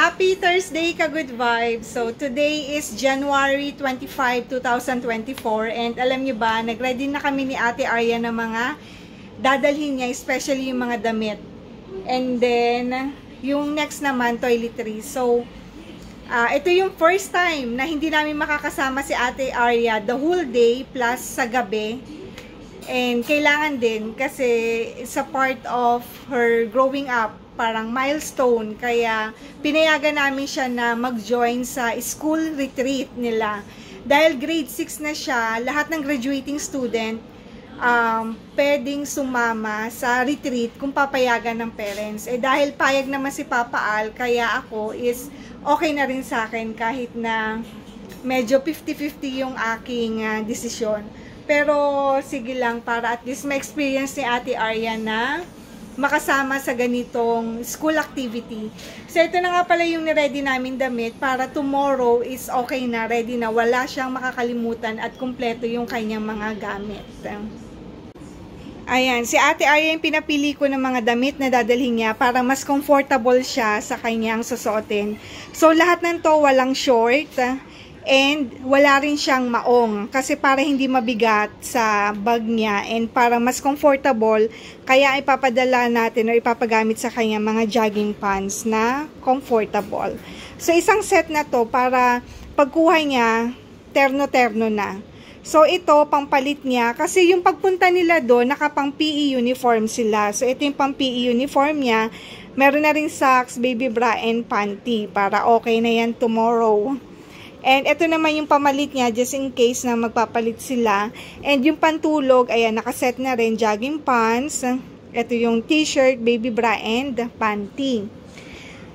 Happy Thursday ka Good Vibes! So today is January 25, 2024 and alam nyo ba, nag-ready na kami ni Ate Arya ng mga dadalhin niya, especially yung mga damit. And then, yung next naman, toiletries. So, ito yung first time na hindi namin makakasama si Ate Arya the whole day plus sa gabi. And kailangan din kasi it's a part of her growing up, parang milestone, kaya pinayagan namin siya na mag-join sa school retreat nila. Dahil grade 6 na siya, lahat ng graduating student pwedeng sumama sa retreat kung papayagan ng parents. Dahil payag naman si Papa Al, kaya ako is okay na rin sa akin kahit na medyo 50-50 yung aking desisyon. Pero sige lang, para at least ma-experience ni Ate Arya na makasama sa ganitong school activity. So ito na nga pala yung niready namin damit para tomorrow is okay na, ready na, wala siyang makakalimutan at kumpleto yung kanyang mga gamit. Ayan, si Ate Arya yung pinapili ko ng mga damit na dadalhin niya para mas comfortable siya sa kanyang susuotin. So lahat ng to walang short. And wala rin siyang maong kasi para hindi mabigat sa bag niya and para mas comfortable, kaya ipapadala natin o ipapagamit sa kanya mga jogging pants na comfortable. So isang set na to para pagkuha niya, terno-terno na. So ito, pampalit niya kasi yung pagpunta nila doon, nakapang PE uniform sila. So ito yung pang PE uniform niya. Meron na rin socks, baby bra and panty para okay na yan tomorrow. And ito naman yung pamalit niya just in case na magpapalit sila. And yung pantulog, ayan, nakaset na rin, jogging pants. Ito yung t-shirt, baby bra, and panty.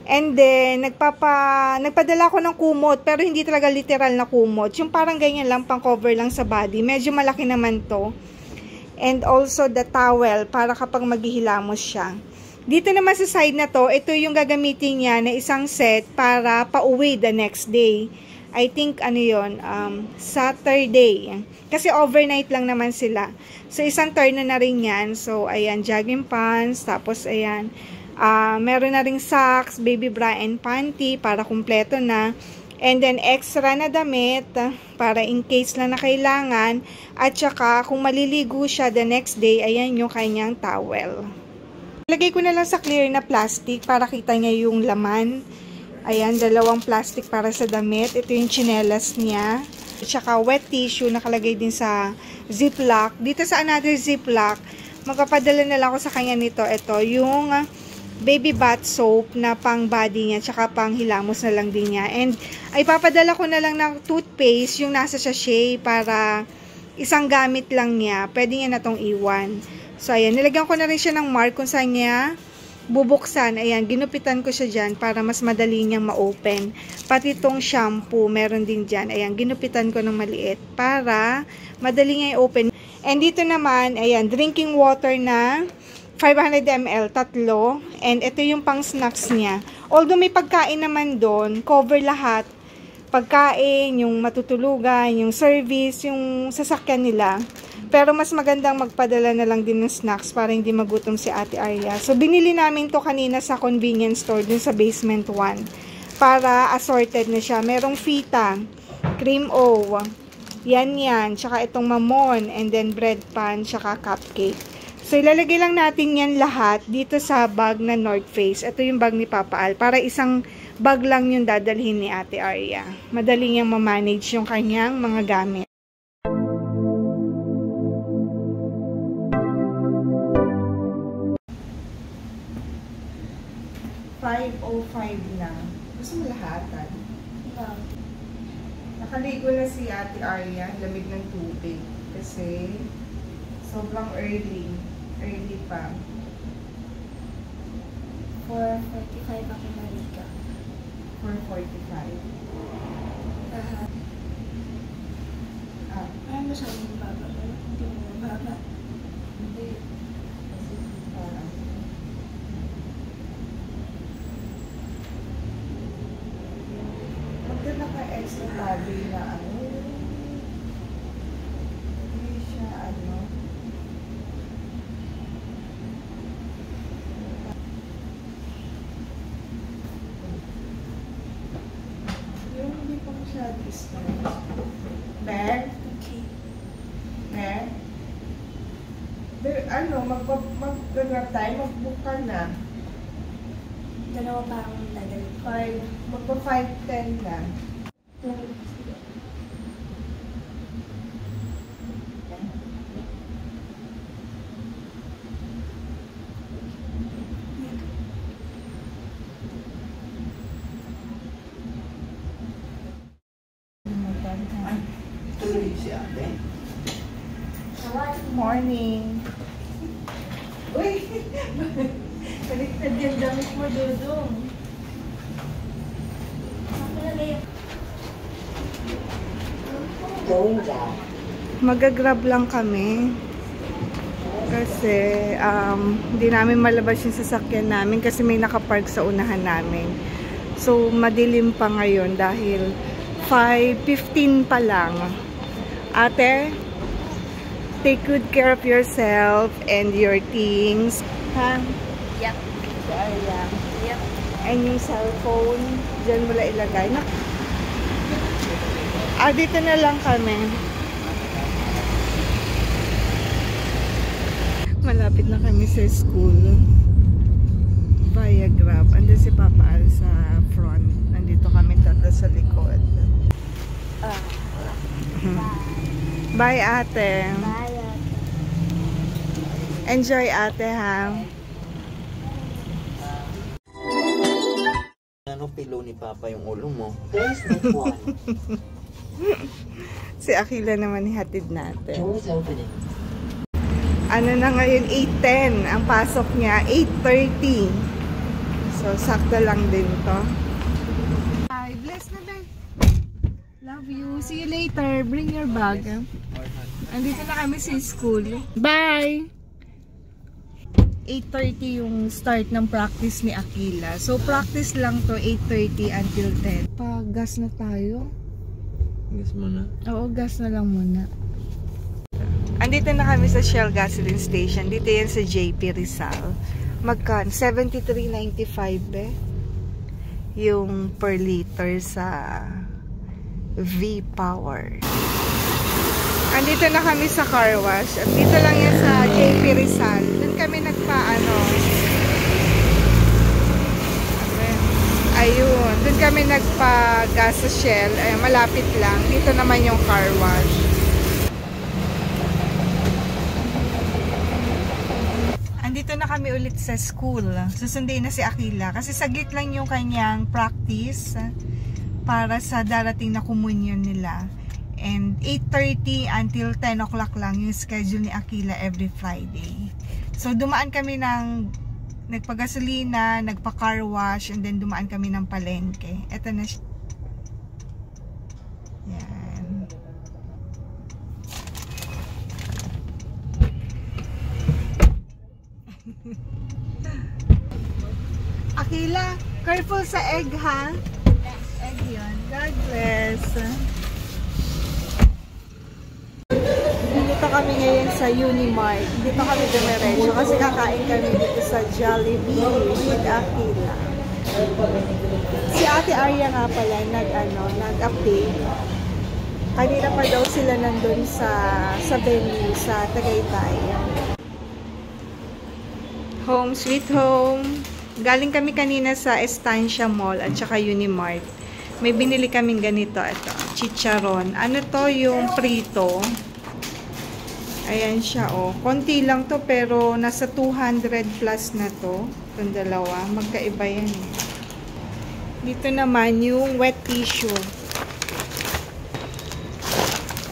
And then, nagpadala ko ng kumot, pero hindi talaga literal na kumot. Yung parang ganyan lang, pang cover lang sa body. Medyo malaki naman to. And also the towel, para kapag maghihilamos siya. Dito naman sa side na to, ito yung gagamitin niya na isang set para pauwi the next day. I think ano yun, Saturday. Kasi overnight lang naman sila. So isang turn na rin yan. So ayan, jogging pants. Tapos ayan, meron na ring socks, baby bra and panty para kumpleto na. And then extra na damit para in case lang na kailangan. At saka kung maliligo siya the next day, ayan yung kanyang towel. Lagay ko na lang sa clear na plastic para kita niya yung laman. Ayan, dalawang plastic para sa damit. Ito yung tsinelas niya. At saka wet tissue, nakalagay din sa ziplock. Dito sa another ziplock, magpapadala na lang ako sa kanya nito. Ito, yung baby bath soap na pang body niya, tsaka pang hilamos na lang din niya. And ay papadala ko na lang ng toothpaste, yung nasa sachet, para isang gamit lang niya. Pwede niya na tong iwan. So, ayan, nilagyan ko na rin siya ng mark kung saan niya bubuksan. Ayan, ginupitan ko siya dyan para mas madali niyang ma-open. Pati itong shampoo, meron din dyan. Ayan, ginupitan ko ng maliit para madali niya i-open. And dito naman, ayan, drinking water na 500 ml, tatlo. And ito yung pang snacks niya. Although may pagkain naman doon, cover lahat. Pagkain, yung matutulugan, yung service, yung sasakyan nila. Pero mas magandang magpadala na lang din ng snacks para hindi magutom si Ate Arya. So, binili namin to kanina sa convenience store dun sa basement 1. Para assorted na siya. Merong fita, cream o, yan, tsaka itong mamon, and then bread pan, tsaka cupcake. So, ilalagay lang natin yan lahat dito sa bag na North Face. Ito yung bag ni Papa Al. Para isang bag lang yung dadalhin ni Ate Arya. Madali niyang ma-manage yung kanyang mga gamit. 5:05 na. Gusto mo lahatan? Yeah. Nakaligo na si Ate Arya, lamig ng tubig. Kasi sobrang early. Early pa. 4:45 ako naliga. 4:45. Ano masyadong baba? Hindi mo baba. Hindi. Magda naka-extra labi na ano. Hindi siya ano. social distance. Bag? Okay. Bag? Mag-grab tayo, mag-book ka na. Dalawa pa ang dadalhin. Magpa-5:10 na. Tuloy si ate. Morning. Uy! Baliktad yung damit mo, Dudong. Going down. Magagrab lang kami. Kasi, hindi namin malabas yung sasakyan namin kasi may nakapark sa unahan namin. So, madilim pa ngayon dahil 5:15 pa lang. Ate, take good care of yourself and your things. Ha? Yep. Ayan. Yep. And yung cellphone, dyan mo lang ilagay. Dito na lang kami. Malapit na kami sa school. Via Grab. Andun si Papa Al sa front. Nandito kami tatlo sa likod. Bye, ate. Bye. Enjoy, ate, ha? Ano pilo ni Papa yung ulo mo? There's no one. Si Akila naman ihatid natin. Doors opening. Ano na ngayon, 8:10. Ang pasok niya, 8:30. So, sakto lang din to. Hi, bless na din. Love you. See you later. Bring your bag. Andito na kami sa school. Bye! 8:30 yung start ng practice ni Akila. So, practice lang to 8:30 until 10. Pag-gas na tayo. Gas mo na? Oo, gas na lang muna. Andito na kami sa Shell Gasoline Station. Dito yan sa JP Rizal. Magkan? 73.95 yung per liter sa V-Power. Andito na kami sa car wash. At dito lang yan sa JP Rizal. Doon kami ayun. Doon kami nagpa-gas sa Shell. Ay, malapit lang. Dito naman yung car wash. Andito na kami ulit sa school. Susundin na si Akila. Kasi saglit lang yung kanyang practice para sa darating na communion nila. And 8:30 until 10 o'clock lang yung schedule ni Akila every Friday. So dumaan kami ng nagpagasolina, nagpa-car wash, and then dumaan kami ng palengke. Ito na siya. Yan. Akila, careful sa egg, ha? Egg yun. God bless. Dito kami ngayon sa Unimart. Dito kami dumiretso kasi kakain kami dito sa Jollibee with Akila. Si Ate Arya nga pala nag-update. Kanina pa daw sila nandun sa venue sa Tagaytay. Home sweet home. Galing kami kanina sa Estancia Mall at saka Unimart. May binili kaming ganito. Ito, chicharon. Ano to? Yung prito. Ayan siya, oh. Konti lang to, pero nasa 200 plus na to. Itong dalawa. Magkaiba yan. Dito naman yung wet tissue.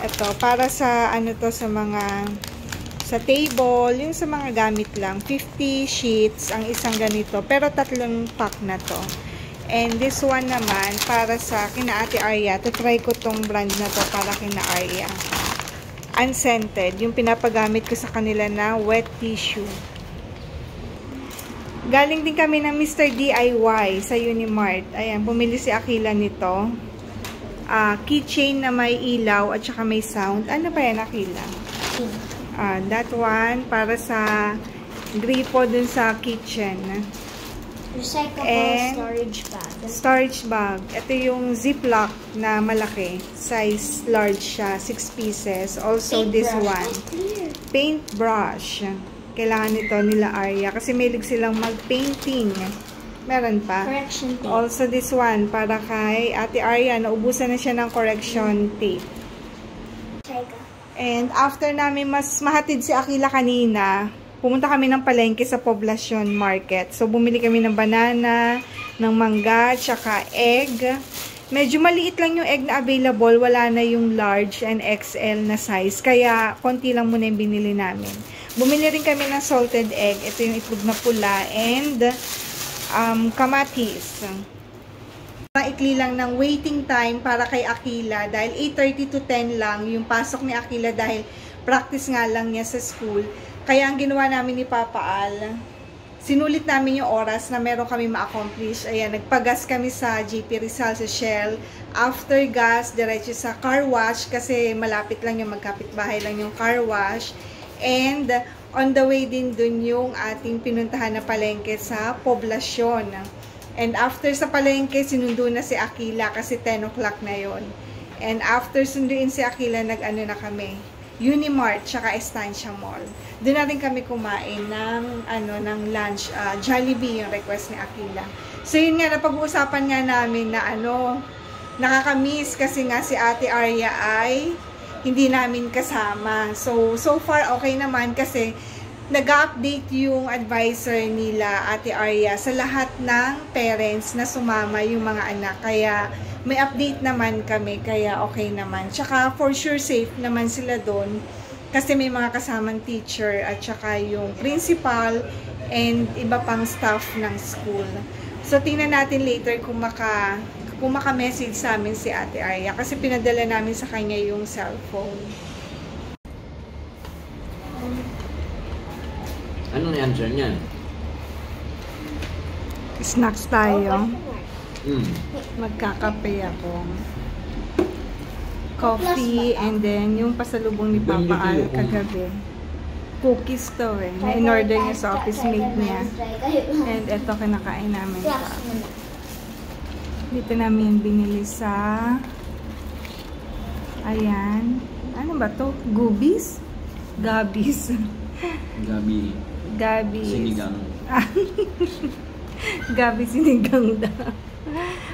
Ito, para sa, sa table, yung sa mga gamit lang. 50 sheets ang isang ganito. Pero 3 pack na to. And this one naman, para sa kina Ate Arya. Try ko tong brand na to para kina Arya. Unscented, yung pinapagamit ko sa kanila na wet tissue. Galing din kami ng Mr. DIY sa Unimart. Ayan, bumili si Akila nito. Keychain na may ilaw at saka may sound. Ano ba yan, Akila? That one, para sa gripo dun sa kitchen. Recyclable And storage bag. storage bag. Ito yung Ziploc na malaki. Size large siya. 6 pieces. Also this one. Paintbrush. Kailangan nito nila Arya. Kasi mahilig silang mag-painting. Meron pa. Correction tape. Also this one. Para kay Ate Arya. Naubusan na siya ng correction tape. And after namin mas mahatid si Akila kanina, pumunta kami ng palengke sa Poblacion Market. So, bumili kami ng banana, ng mangga, tsaka egg. Medyo maliit lang yung egg na available. Wala na yung large and XL na size. Kaya, konti lang muna yung binili namin. Bumili rin kami ng salted egg. Ito yung itlog na pula. And, kamatis. Maikli lang ng waiting time para kay Akila dahil 8:30 to 10 lang yung pasok ni Akila dahil practice nga lang niya sa school. Kaya ang ginawa namin ni Papa Al, sinulit namin yung oras na meron kami ma-accomplish. Ayan, nagpagas kami sa GP Rizal, sa Shell. After gas, diretso sa car wash kasi malapit lang yung magkapitbahay lang yung car wash. And on the way din dun yung ating pinuntahan na palengke sa Poblacion. And after sa palengke, sinundo na si Akila kasi 10 o'clock na yon. And after sunduin si Akila, nag-ano na kami, Unimart, tsaka Estancia Mall. Doon natin kami kumain ng lunch, Jollibee yung request ni Akila. So yun nga, napag-uusapan nga namin na nakakamiss kasi nga si Ate Arya ay hindi namin kasama. So far okay naman kasi nag-update yung advisor nila, Ate Arya, sa lahat ng parents na sumama yung mga anak. Kaya may update naman kami, kaya okay naman. Tsaka for sure safe naman sila doon kasi may mga kasamang teacher at tsaka yung principal and iba pang staff ng school. So tingnan natin later kung maka-message sa amin si Ate Arya kasi pinadala namin sa kanya yung cellphone. Anong answer niyan? Snacks tayo. Magkakape ako. Coffee and then yung pasalubong ni Papa Al kagabi. Cookies to eh. Na-in-order niya sa office mate niya. And ito kinakain namin ito. Dito namin binili sa ayan. Ano ba to? Gubis? Gabis. Gabi sinigang. Gabi sinigang daw.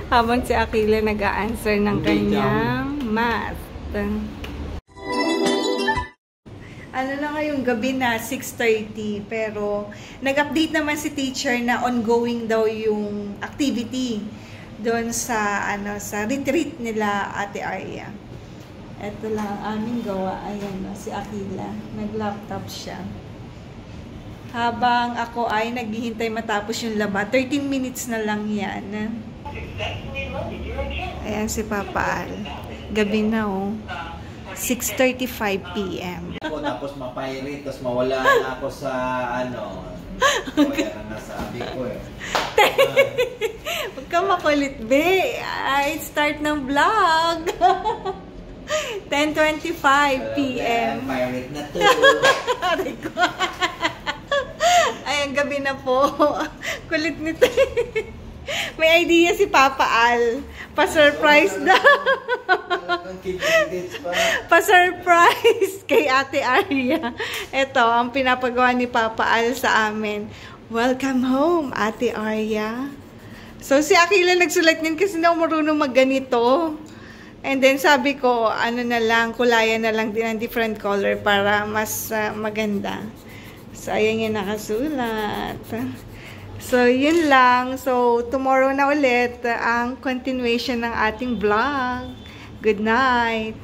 Habang si Akila nag-a-answer ng kanyang math. Ano na ngayong gabi na 6:30 pero nag-update naman si teacher na ongoing daw yung activity doon sa sa retreat nila Ate Arya. Ito lang ang aming gawa. Ayan si Akila. Nag-laptop siya. Habang ako ay naghihintay matapos yung laba. 13 minutes na lang yan. Ayan si Papa Al. Gabi na 6:35 p.m. Tapos mapirate, tapos mawala na ako sa kaya na nasabi ko eh. Huwag ka makulit, be. Ay, start ng vlog. 10:25 p.m. Pirate na to. Ay, ang gabi na po. Kulit nito. May idea si Papa Al. Pa-surprise daw. Pa-surprise kay Ate Arya. Ito, ang pinapagawa ni Papa Al sa amin. Welcome home, Ate Arya. So, si Akila nagsulat niyan kasi na marunong magganito. And then, sabi ko, kulayan na lang din ang different color para mas maganda. So, ayan yung nakasulat. So, yun lang. So, tomorrow na ulit ang continuation ng ating vlog. Good night!